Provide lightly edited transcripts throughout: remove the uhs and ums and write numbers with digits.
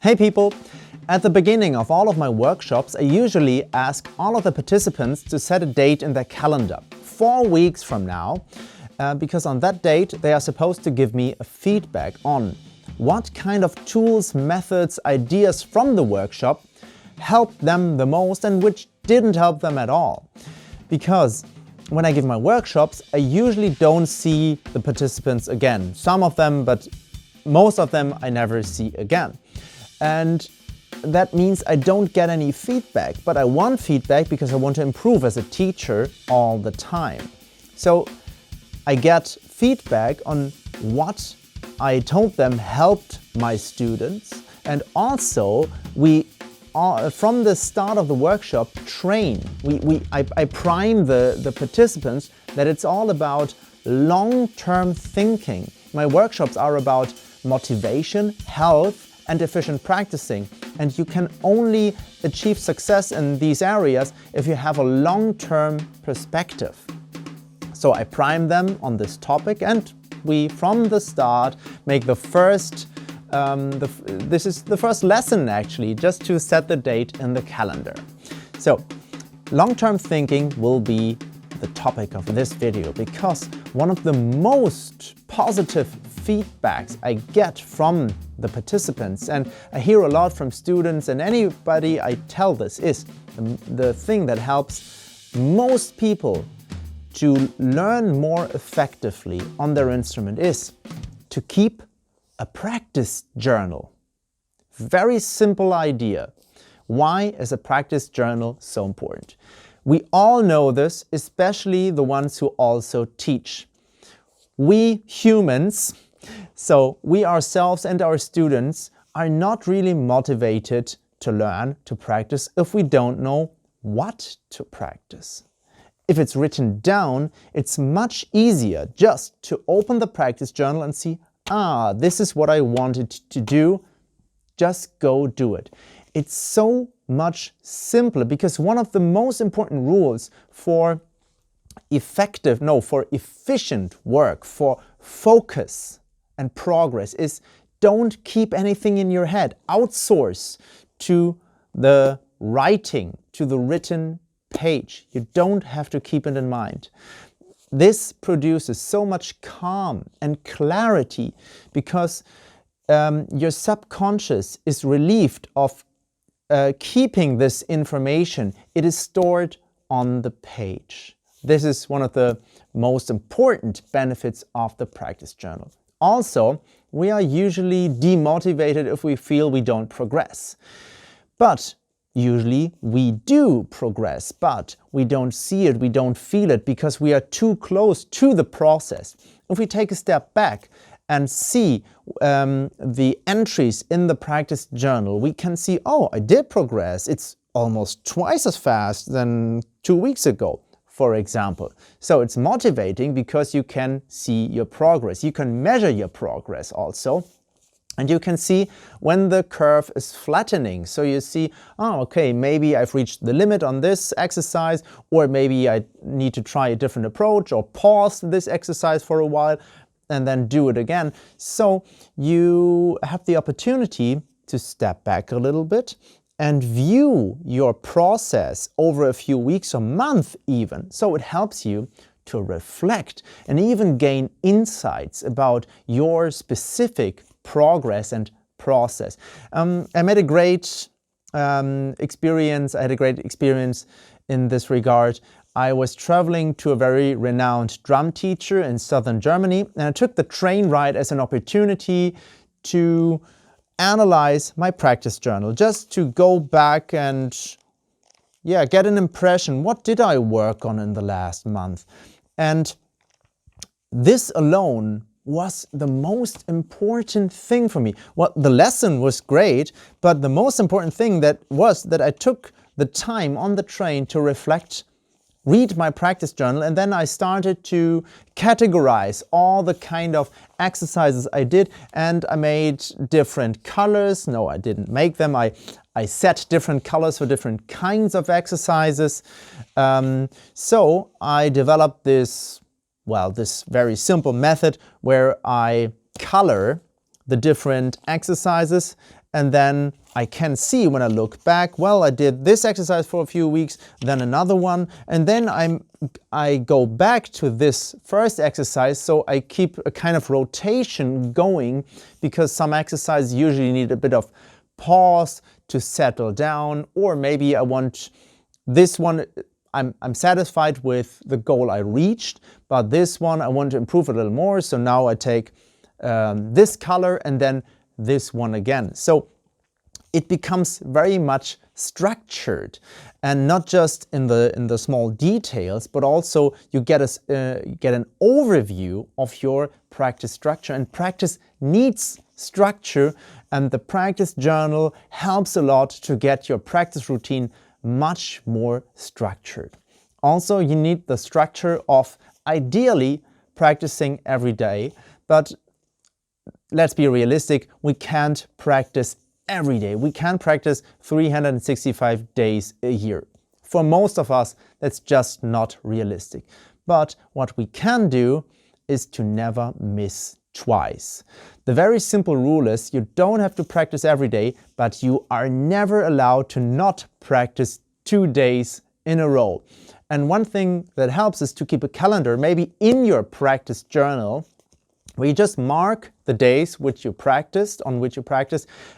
Hey people! At the beginning of all of my workshops, I usually ask all of the participants to set a date in their calendar, 4 weeks from now, because on that date they are supposed to give me a feedback on what kind of tools, methods, ideas from the workshop helped them the most and which didn't help them at all. Because when I give my workshops, I usually don't see the participants again. Some of them, but most of them I never see again. And that means I don't get any feedback, but I want feedback because I want to improve as a teacher all the time. So I get feedback on what I told them helped my students, and also we from the start of the workshop train. I prime the participants that it's all about long-term thinking. My workshops are about motivation, health, and efficient practicing, and you can only achieve success in these areas if you have a long-term perspective. So I prime them on this topic, and we from the start make the first this is the first lesson actually, just to set the date in the calendar. So long-term thinking will be the topic of this video, because one of the most positive feedbacks I get from the participants, and I hear a lot from students and anybody I tell this, is the thing that helps most people to learn more effectively on their instrument is to keep a practice journal. Very simple idea. Why is a practice journal so important? We all know this, especially the ones who also teach. We humans, so we ourselves and our students, are not really motivated to learn, to practice, if we don't know what to practice. If it's written down, it's much easier just to open the practice journal and see, this is what I wanted to do, just go do it. It's so much simpler, because one of the most important rules for efficient work, for focus and progress is don't keep anything in your head. Outsource to the writing, to the written page. You don't have to keep it in mind. This produces so much calm and clarity, because your subconscious is relieved of keeping this information. It is stored on the page. This is one of the most important benefits of the practice journal. Also, we are usually demotivated if we feel we don't progress. But usually we do progress, but we don't see it, we don't feel it, because we are too close to the process. If we take a step back and see the entries in the practice journal, we can see, oh, I did progress. It's almost twice as fast than 2 weeks ago, for example. So it's motivating because you can see your progress. You can measure your progress also. And you can see when the curve is flattening. So you see, oh, okay, maybe I've reached the limit on this exercise, or maybe I need to try a different approach, or pause this exercise for a while and then do it again. So you have the opportunity to step back a little bit and view your process over a few weeks or months even. So it helps you to reflect and even gain insights about your specific progress and process. I made a great experience. I had a great experience in this regard. I was traveling to a very renowned drum teacher in southern Germany, and I took the train ride as an opportunity to analyze my practice journal, just to go back and get an impression. What did I work on in the last month? And this alone was the most important thing for me. Well, the lesson was great, but the most important thing that I took the time on the train to reflect, read my practice journal, and then I started to categorize all the kind of exercises I did, and I made different colors. No, I didn't make them. I set different colors for different kinds of exercises. So I developed this very simple method where I color the different exercises and then I can see when I look back, well, I did this exercise for a few weeks, then another one, and then I go back to this first exercise, so I keep a kind of rotation going, because some exercises usually need a bit of pause to settle down, or maybe I want this one, I'm satisfied with the goal I reached, but this one I want to improve a little more, so now I take this color and then this one again. So it becomes very much structured, and not just in the small details, but also you get an overview of your practice structure. And practice needs structure, and the practice journal helps a lot to get your practice routine much more structured. Also, you need the structure of ideally practicing every day, but let's be realistic, we can't practice every day. We can't practice 365 days a year. For most of us, that's just not realistic. But what we can do is to never miss twice. The very simple rule is you don't have to practice every day, but you are never allowed to not practice 2 days in a row. And one thing that helps is to keep a calendar, maybe in your practice journal, where you just mark the days on which you practiced,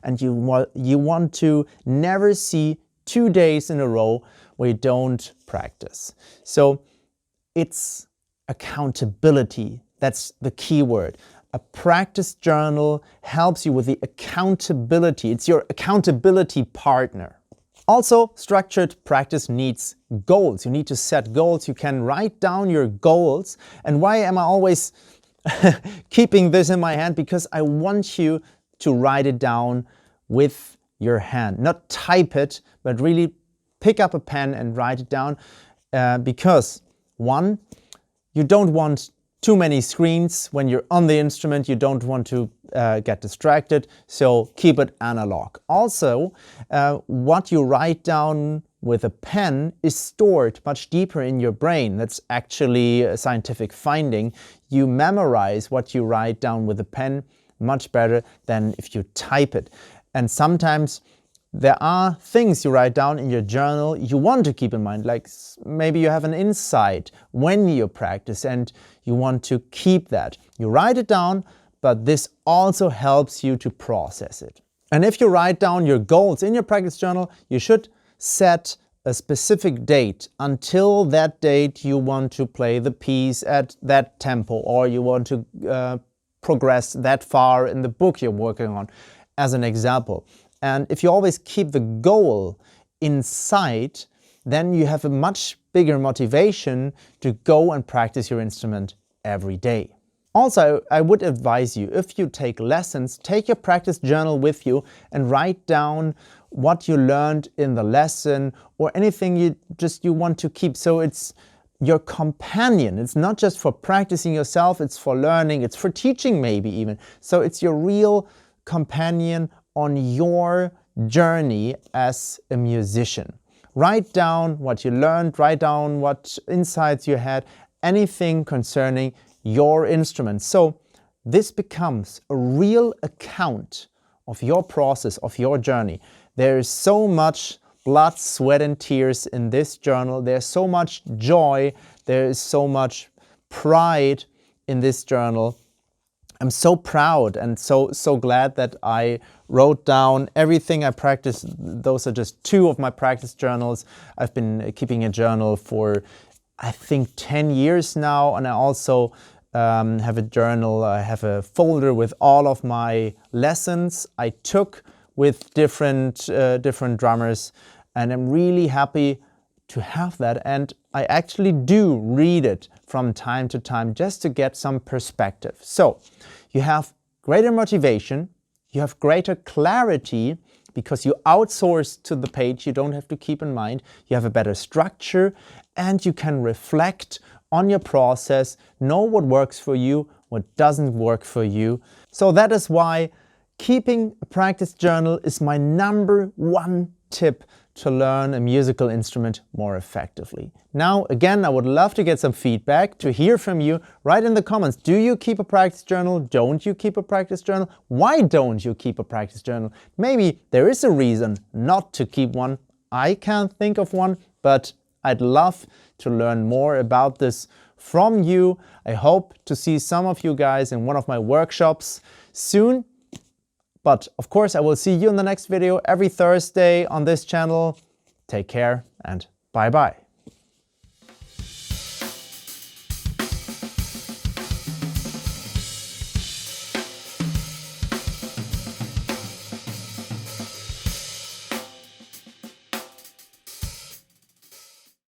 and you want to never see 2 days in a row where you don't practice. So it's accountability. That's the key word. A practice journal helps you with the accountability. It's your accountability partner. Also, structured practice needs goals. You need to set goals. You can write down your goals. And why am I always keeping this in my hand? Because I want you to write it down with your hand. Not type it, but really pick up a pen and write it down. Because one, you don't want too many screens when you're on the instrument. You don't want to get distracted, so keep it analog. Also, what you write down with a pen is stored much deeper in your brain. That's actually a scientific finding. You memorize what you write down with a pen much better than if you type it. And sometimes there are things you write down in your journal you want to keep in mind, like maybe you have an insight when you practice and you want to keep that. You write it down, but this also helps you to process it. And if you write down your goals in your practice journal, you should set a specific date. Until that date, you want to play the piece at that tempo, or you want to progress that far in the book you're working on, as an example. And if you always keep the goal in sight, then you have a much bigger motivation to go and practice your instrument every day. Also, I would advise you, if you take lessons, take your practice journal with you and write down what you learned in the lesson, or anything you want to keep. So it's your companion. It's not just for practicing yourself, it's for learning, it's for teaching maybe even. So it's your real companion on your journey as a musician. Write down what you learned, write down what insights you had, anything concerning your instrument. So this becomes a real account of your process, of your journey. There is so much blood, sweat and tears in this journal. There's so much joy. There is so much pride in this journal. I'm so proud and so glad that I wrote down everything I practiced. Those are just 2 of my practice journals. I've been keeping a journal for, I think, 10 years now, and I also have a journal. I have a folder with all of my lessons I took with different drummers, and I'm really happy to have that. And I actually do read it from time to time just to get some perspective. So you have greater motivation, you have greater clarity because you outsource to the page, you don't have to keep in mind, you have a better structure, and you can reflect on your process, know what works for you, what doesn't work for you. So that is why keeping a practice journal is my #1 tip to learn a musical instrument more effectively. Now, again, I would love to get some feedback, to hear from you. Write in the comments, do you keep a practice journal? Don't you keep a practice journal? Why don't you keep a practice journal? Maybe there is a reason not to keep one. I can't think of one, but I'd love to learn more about this from you. I hope to see some of you guys in one of my workshops soon. But of course, I will see you in the next video every Thursday on this channel. Take care and bye-bye.